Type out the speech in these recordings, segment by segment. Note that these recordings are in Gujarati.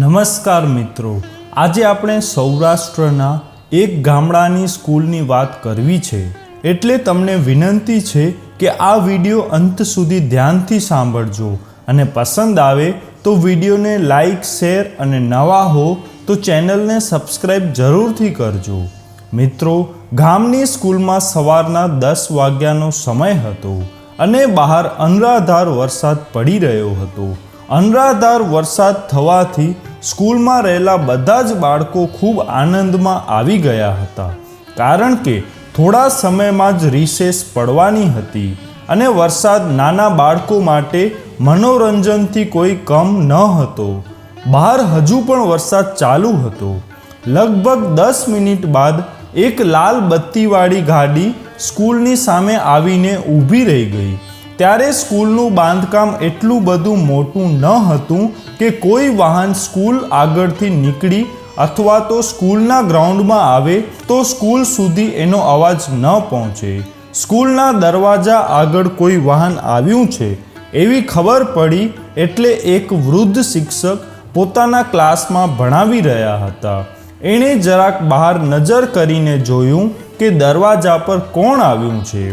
નમસ્કાર મિત્રો, આજે આપણે સૌરાષ્ટ્રના એક ગામડાની સ્કૂલની વાત કરવી છે, એટલે તમને વિનંતી છે કે આ વિડીયો અંત સુધી ધ્યાનથી સાંભળજો અને પસંદ આવે તો વિડીયોને લાઈક, શેર અને નવા હો તો ચેનલને સબસ્ક્રાઈબ જરૂરથી કરજો. મિત્રો, ગામની સ્કૂલમાં સવારના 10 વાગ્યાનો સમય હતો અને બહાર અનરાધાર વરસાદ પડી રહ્યો હતો. અનરાધાર વરસાદ થવાથી સ્કૂલમાં રહેલા બધા જ બાળકો ખૂબ આનંદમાં આવી ગયા હતા, કારણ કે થોડા સમયમાં જ રિસેસ પડવાની હતી અને વરસાદ નાના બાળકો માટે મનોરંજનથી કોઈ કમ ન હતો. બહાર હજુ પણ વરસાદ ચાલુ હતો. લગભગ 10 મિનિટ બાદ એક લાલ બત્તીવાળી ગાડી સ્કૂલની સામે આવીને ઊભી રહી ગઈ. ત્યારે સ્કૂલનું બાંધકામ એટલું બધું મોટું ન હતું કે કોઈ વાહન સ્કૂલ આગળથી નીકળી અથવા તો સ્કૂલના ગ્રાઉન્ડમાં આવે તો સ્કૂલ સુધી એનો અવાજ ન પહોંચે. સ્કૂલના દરવાજા આગળ કોઈ વાહન આવ્યું છે એવી ખબર પડી એટલે એક વૃદ્ધ શિક્ષક પોતાના ક્લાસમાં ભણાવી રહ્યા હતા. એણે જરાક બહાર નજર કરીને જોયું કે દરવાજા પર કોણ આવ્યું છે.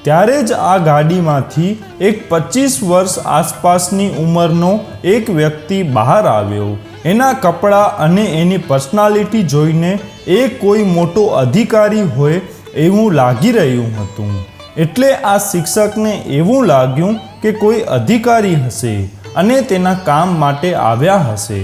ત્યારે જ આ ગાડીમાંથી એક 25 વર્ષ આસપાસની ઉંમરનો એક વ્યક્તિ બહાર આવ્યો. એના કપડાં અને એની પર્સનાલિટી જોઈને એ કોઈ મોટો અધિકારી હોય એવું લાગી રહ્યું હતું. એટલે આ શિક્ષકને એવું લાગ્યું કે કોઈ અધિકારી હશે અને તેના કામ માટે આવ્યા હશે.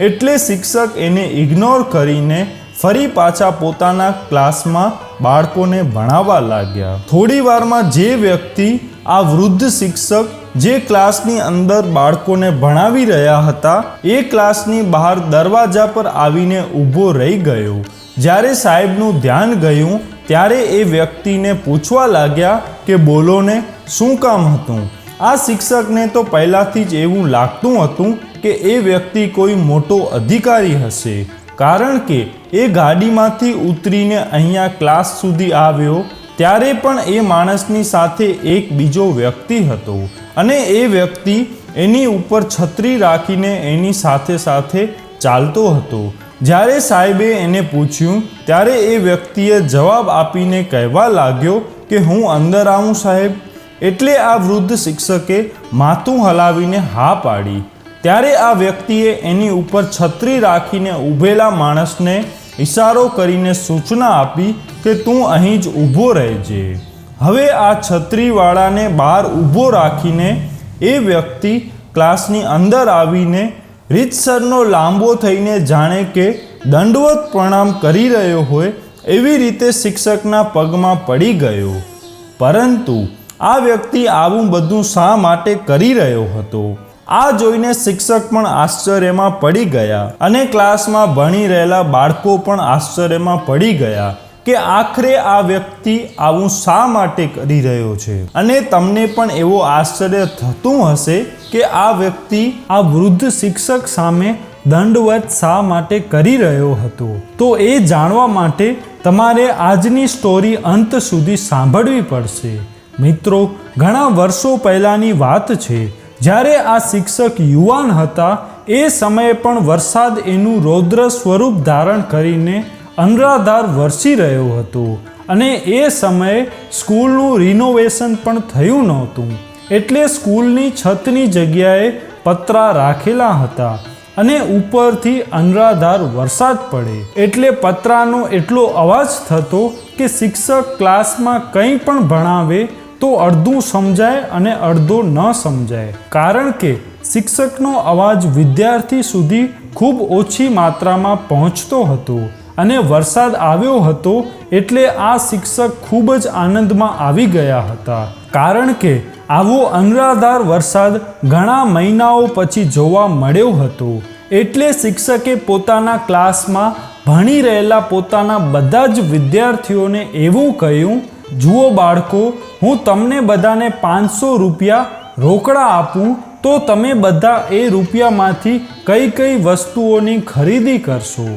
એટલે શિક્ષક એને ઇગ્નોર કરીને ફરી પાછા પોતાના ક્લાસમાં બાળકોને ભણાવવા લાગ્યા. થોડી વારમાં જે વ્યક્તિ આ વૃદ્ધ શિક્ષક જે ક્લાસની અંદર બાળકોને ભણાવી રહ્યા હતા એ ક્લાસની બહાર દરવાજા પર આવીને ઊભો રહી ગયો. જ્યારે સાહેબનું ધ્યાન ગયું ત્યારે એ વ્યક્તિને પૂછવા લાગ્યા કે બોલો ને, શું કામ હતું? આ શિક્ષકને તો પહેલાંથી જ એવું લાગતું હતું કે એ વ્યક્તિ કોઈ મોટો અધિકારી હશે, કારણ કે એ ગાડીમાંથી ઉતરીને અહીંયા ક્લાસ સુધી આવ્યો ત્યારે પણ એ માણસની સાથે એક બીજો વ્યક્તિ હતો અને એ વ્યક્તિ એની ઉપર છત્રી રાખીને એની સાથે સાથે ચાલતો હતો. જ્યારે સાહેબે એને પૂછ્યું ત્યારે એ વ્યક્તિએ જવાબ આપીને કહેવા લાગ્યો કે હું અંદર આવું સાહેબ. એટલે આ વૃદ્ધ શિક્ષકે માથું હલાવીને હા પાડી. ત્યારે આ વ્યક્તિએ એની ઉપર છત્રી રાખીને ઊભેલા માણસને ઇશારો કરીને સૂચના આપી કે તું અહીં જ ઊભો રહેજે. હવે આ છત્રીવાળાને બહાર ઊભો રાખીને એ વ્યક્તિ ક્લાસની અંદર આવીને રીતસરનો લાંબો થઈને જાણે કે દંડવત પ્રણામ કરી રહ્યો હોય એવી રીતે શિક્ષકના પગમાં પડી ગયો. પરંતુ આ વ્યક્તિ આવું બધું શા માટે કરી રહ્યો હતો? આ જોઈને શિક્ષક પણ આશ્ચર્યમાં પડી ગયા અને ક્લાસમાં ભણી રહેલા બાળકો પણ આશ્ચર્યમાં પડી ગયા કે આખરે આ વ્યક્તિ આવું શા માટે કરી રહ્યો છે. અને તમને પણ એવો આશ્ચર્ય થતું હશે કે આ વ્યક્તિ આ વૃદ્ધ શિક્ષક સામે દંડવત શા માટે કરી રહ્યો હતો. તો એ જાણવા માટે તમારે આજની સ્ટોરી અંત સુધી સાંભળવી પડશે. મિત્રો, ઘણા વર્ષો પહેલાંની વાત છે, જ્યારે આ શિક્ષક યુવાન હતા એ સમયે પણ વરસાદ એનું રૌદ્ર સ્વરૂપ ધારણ કરીને અનરાધાર વરસી રહ્યો હતો અને એ સમયે સ્કૂલનું રિનોવેશન પણ થયું નહોતું. એટલે સ્કૂલની છતની જગ્યાએ પતરા રાખેલા હતા અને ઉપરથી અનરાધાર વરસાદ પડે એટલે પતરાનો એટલો અવાજ થતો કે શિક્ષક ક્લાસમાં કંઈ પણ ભણાવે તો અડધું સમજાય અને અડધો ન સમજાય, કારણ કે શિક્ષકનો અવાજ વિદ્યાર્થી સુધી ખૂબ ઓછી માત્રામાં પહોંચતો હતો. અને વરસાદ આવ્યો હતો એટલે આ શિક્ષક ખૂબ જ આનંદમાં આવી ગયા હતા, કારણ કે આવો અનરાધાર વરસાદ ઘણા મહિનાઓ પછી જોવા મળ્યો હતો. એટલે શિક્ષકે પોતાના ક્લાસમાં ભણી રહેલા પોતાના બધા જ વિદ્યાર્થીઓને એવું કહ્યું, જુઓ બાળકો, હું તમને બધાને 500 રૂપિયા રોકડા આપું તો તમે બધા એ રૂપિયામાંથી કઈ કઈ વસ્તુઓની ખરીદી કરશો.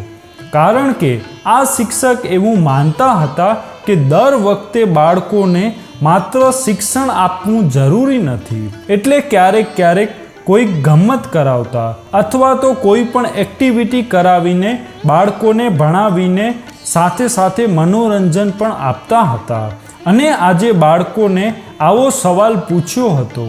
કારણ કે આ શિક્ષક એવું માનતા હતા કે દર વખતે બાળકોને માત્ર શિક્ષણ આપવું જરૂરી નથી, એટલે ક્યારેક ક્યારેક કોઈ ગમ્મત કરાવતા અથવા તો કોઈ પણ એક્ટિવિટી કરાવીને બાળકોને ભણાવીને સાથે સાથે મનોરંજન પણ આપતા હતા. અને આજે બાળકોને આવો સવાલ પૂછ્યો હતો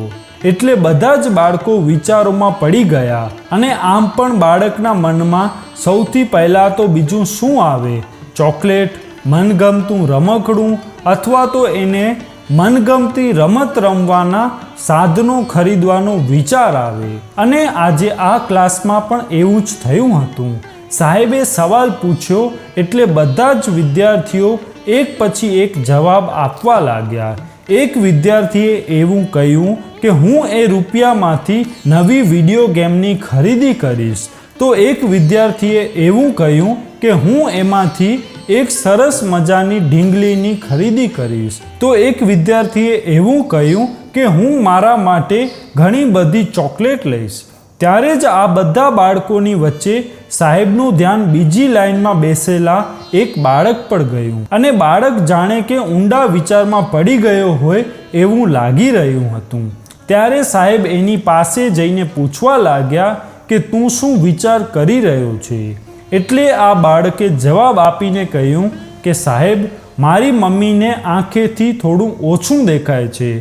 એટલે બધા જ બાળકો વિચારોમાં પડી ગયા. અને આમ પણ બાળકના મનમાં સૌથી પહેલાં તો બીજું શું આવે? ચોકલેટ, મનગમતું રમકડું અથવા તો એને મનગમતી રમત રમવાના સાધનો ખરીદવાનો વિચાર આવે. અને આજે આ ક્લાસમાં પણ એવું જ થયું હતું. સાહેબે સવાલ પૂછ્યો એટલે બધા જ વિદ્યાર્થીઓ એક પછી એક જવાબ આપવા લાગ્યા. એક વિદ્યાર્થીએ એવું કહ્યું કે હું એ રૂપિયામાંથી નવી વિડીયો ગેમની ખરીદી કરીશ. તો એક વિદ્યાર્થીએ એવું કહ્યું કે હું એમાંથી એક સરસ મજાની ઢીંગલીની ખરીદી કરીશ. તો એક વિદ્યાર્થીએ એવું કહ્યું કે હું મારા માટે ઘણી બધી ચોકલેટ લઈશ. ત્યારે જ આ બધા બાળકોની વચ્ચે સાહેબનું ધ્યાન બીજી લાઈનમાં બેસેલા એક બાળક પર ગયું. અને બાળક જાણે કે ઊંડા વિચારમાં પડી ગયો હોય એવું લાગી રહ્યું હતું. ત્યારે સાહેબ એની પાસે જઈને પૂછવા લાગ્યા કે તું શું વિચાર કરી રહ્યો છે? એટલે આ બાળકે જવાબ આપીને કહ્યું કે સાહેબ, મારી મમ્મીને આંખેથી થોડું ઓછું દેખાય છે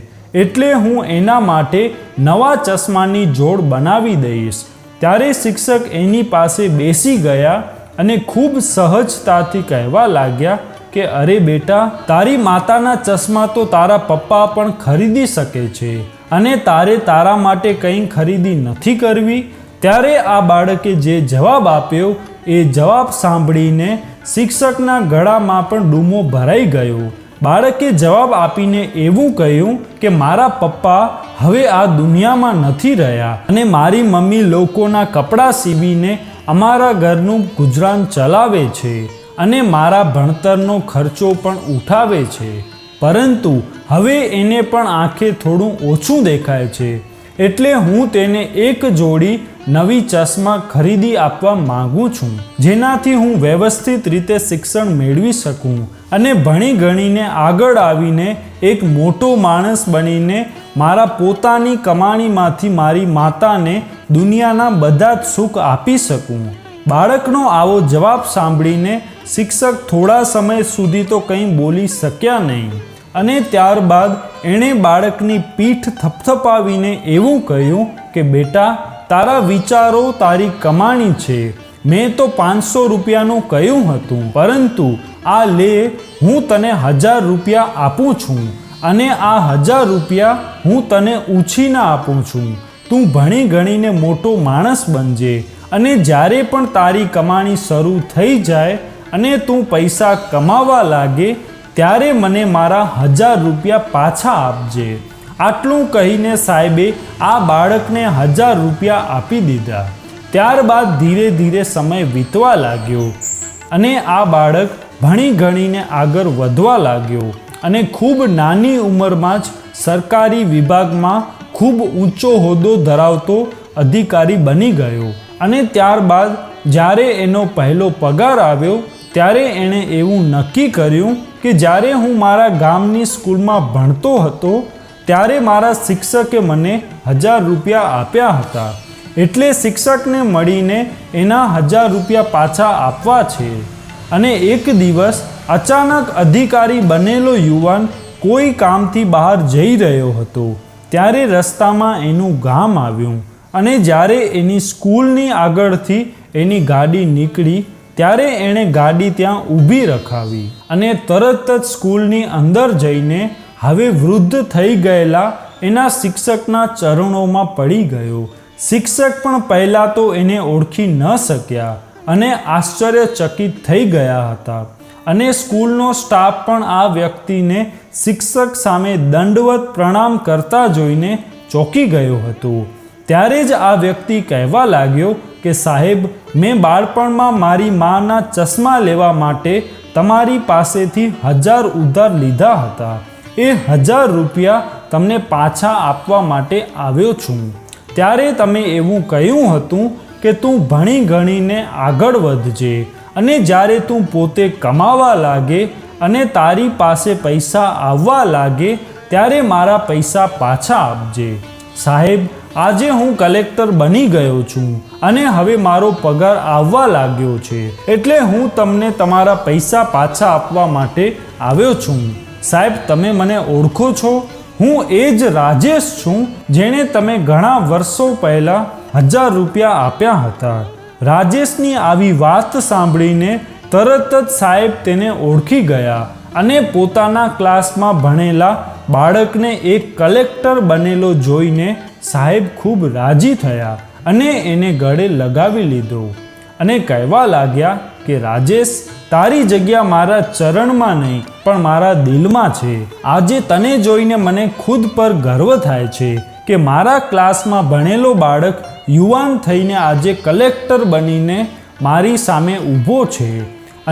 એટલે હું એના માટે નવા ચશ્માની જોડ બનાવી દઈશ. ત્યારે શિક્ષક એની પાસે બેસી ગયા અને ખૂબ સહજતાથી કહેવા લાગ્યા કે અરે બેટા, તારી માતાના ચશ્મા તો તારા પપ્પા પણ ખરીદી શકે છે અને તારે તારા માટે કંઈ ખરીદી નથી કરવી. ત્યારે આ બાળકે જે જવાબ આપ્યો એ જવાબ સાંભળીને શિક્ષકના ગળામાં પણ ડૂમો ભરાઈ ગયો. બાળકે જવાબ આપીને એવું કહ્યું કે મારા પપ્પા હવે આ દુનિયામાં નથી રહ્યા અને મારી મમ્મી લોકોના કપડાં સીવીને અમારા ઘરનું ગુજરાન ચલાવે છે અને મારા ભણતરનો ખર્ચો પણ ઉઠાવે છે. પરંતુ હવે એને પણ આંખે થોડું ઓછું દેખાય છે એટલે હું તેને એક જોડી નવી ચશ્મા ખરીદી આપવા માંગુ છું, જેનાથી હું વ્યવસ્થિત રીતે શિક્ષણ મેળવી શકું અને ભણી ગણીને આગળ આવીને એક મોટો માણસ બનીને મારા પોતાની કમાણીમાંથી મારી માતાને દુનિયાના બધા જ સુખ આપી શકું. બાળકનો આવો જવાબ સાંભળીને શિક્ષક થોડા સમય સુધી તો કંઈ બોલી શક્યા નહીં અને ત્યારબાદ એણે બાળકની પીઠ થપથપાવીને એવું કહ્યું કે બેટા, તારા વિચારો તારી કમાણી છે. મેં તો 500 રૂપિયાનું કહ્યું હતું, પરંતુ આ લે, હું તને 1000 રૂપિયા આપું છું અને આ 1000 રૂપિયા હું તને ઉછીના આપું છું. તું ભણી ગણીને મોટો માણસ બનજે અને જ્યારે પણ તારી કમાણી શરૂ થઈ જાય અને તું પૈસા કમાવા લાગે ત્યારે મને મારા 1000 રૂપિયા પાછા આપજે. આટલું કહીને સાહેબે આ બાળકને 1000 રૂપિયા આપી દીધા. ત્યારબાદ ધીરે ધીરે સમય વીતવા લાગ્યો અને આ બાળક ભણી ગણીને આગળ વધવા લાગ્યો અને ખૂબ નાની ઉંમરમાં જ સરકારી વિભાગમાં ખૂબ ઊંચો હોદ્દો ધરાવતો અધિકારી બની ગયો. અને ત્યારબાદ જ્યારે એનો પહેલો પગાર આવ્યો ત્યારે એણે એવું નક્કી કર્યું કે જ્યારે હું મારા ગામની સ્કૂલમાં ભણતો હતો ત્યારે મારા શિક્ષકે મને 1000 રૂપિયા આપ્યા હતા, એટલે શિક્ષકને મળીને એના 1000 રૂપિયા પાછા આપવા છે. અને એક દિવસ અચાનક અધિકારી બનેલો યુવાન કોઈ કામથી બહાર જઈ રહ્યો હતો. ત્યારે રસ્તામાં એનું ગામ આવ્યું અને જ્યારે એની સ્કૂલની આગળથી એની ગાડી નીકળી ત્યારે એણે ગાડી ત્યાં ઊભી રખાવી અને તરત જ સ્કૂલની અંદર જઈને હવે વૃદ્ધ થઈ ગયેલા એના શિક્ષકના ચરણોમાં પડી ગયો. શિક્ષક પણ પહેલાં તો એને ઓળખી ન શક્યા અને આશ્ચર્યચકિત થઈ ગયા હતા અને સ્કૂલનો સ્ટાફ પણ આ વ્યક્તિને શિક્ષક સામે દંડવત પ્રણામ કરતા જોઈને ચોંકી ગયો હતો. ત્યારે જ આ વ્યક્તિ કહેવા લાગ્યો કે સાહેબ, મેં બાળપણમાં મારી માના ચશ્મા લેવા માટે તમારી પાસેથી 1000 ઉધાર લીધા હતા. એ 1000 રૂપિયા તમને પાછા આપવા માટે આવ્યો છું. ત્યારે તમે એવું કહ્યું હતું કે તું ભણી ગણીને આગળ વધજે અને જ્યારે તું પોતે કમાવા લાગે અને તારી પાસે પૈસા આવવા લાગે ત્યારે મારા પૈસા પાછા આપજે. સાહેબ, આજે હું કલેક્ટર બની ગયો છું અને હવે મારો પગાર આવવા લાગ્યો છે, એટલે હું તમને તમારા પૈસા પાછા આપવા માટે આવ્યો છું. સાહેબ, તમે મને ઓળખો છો? હું એ જ રાજેશ છું જેણે તમે ઘણા વર્ષો પહેલા 1000 રૂપિયા આપ્યા હતા. રાજેશની આવી વાત સાંભળીને તરત જ સાહેબ તેને ઓળખી ગયા અને પોતાના ક્લાસમાં ભણેલા બાળકને એક કલેક્ટર બનેલો જોઈને સાહેબ ખૂબ રાજી થયા અને એને ગળે લગાવી લીધો અને કહેવા લાગ્યા કે રાજેશ, તારી જગ્યા મારા ચરણમાં નહીં પણ મારા દિલમાં છે. આજે તને જોઈને મને ખુદ પર ગર્વ થાય છે કે મારા ક્લાસમાં ભણેલો બાળક યુવાન થઈને આજે કલેક્ટર બનીને મારી સામે ઊભો છે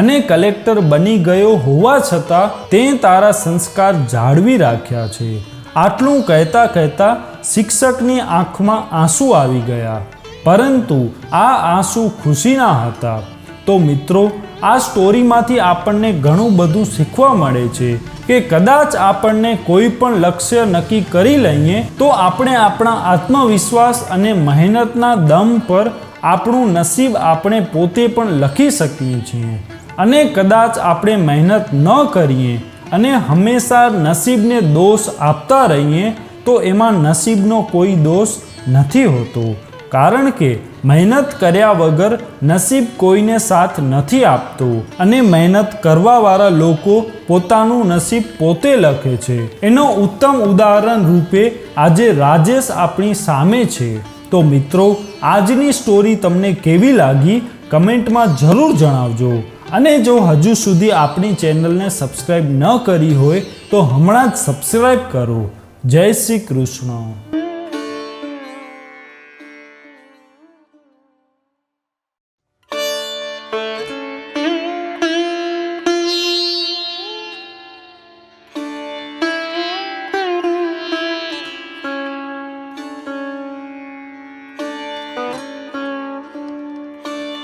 અને કલેક્ટર બની ગયો હોવા છતાં તે તારા સંસ્કાર જાળવી રાખ્યા છે. આટલું કહેતા કહેતા શિક્ષકની આંખમાં આંસુ આવી ગયા, પરંતુ આ આંસુ ખુશીના હતા. તો મિત્રો, આ સ્ટોરીમાંથી આપણને ઘણું બધું શીખવા મળે છે કે કદાચ આપણને કોઈ પણ લક્ષ્ય નક્કી કરી લઈએ તો આપણે આપણા આત્મવિશ્વાસ અને મહેનતના દમ પર આપણું નસીબ આપણે પોતે પણ લખી શકીએ છીએ. અને કદાચ આપણે મહેનત ન કરીએ અને હંમેશા નસીબને દોષ આપતા રહીએ તો એમાં નસીબનો કોઈ દોષ નથી હોતો, કારણ કે મહેનત કર્યા વગર નસીબ કોઈને સાથ નથી આપતું અને મહેનત કરવાવાળા લોકો પોતાનું નસીબ પોતે લખે છે. એનો ઉત્તમ ઉદાહરણ રૂપે આજે રાજેશ આપણી સામે છે. તો મિત્રો, આજની સ્ટોરી તમને કેવી લાગી કમેન્ટમાં જરૂર જણાવજો. અને જો હજુ સુધી આપણી ચેનલને સબસ્ક્રાઈબ ન કરી હોય તો હમણાં જ સબસ્ક્રાઈબ કરો. જય શ્રી કૃષ્ણ.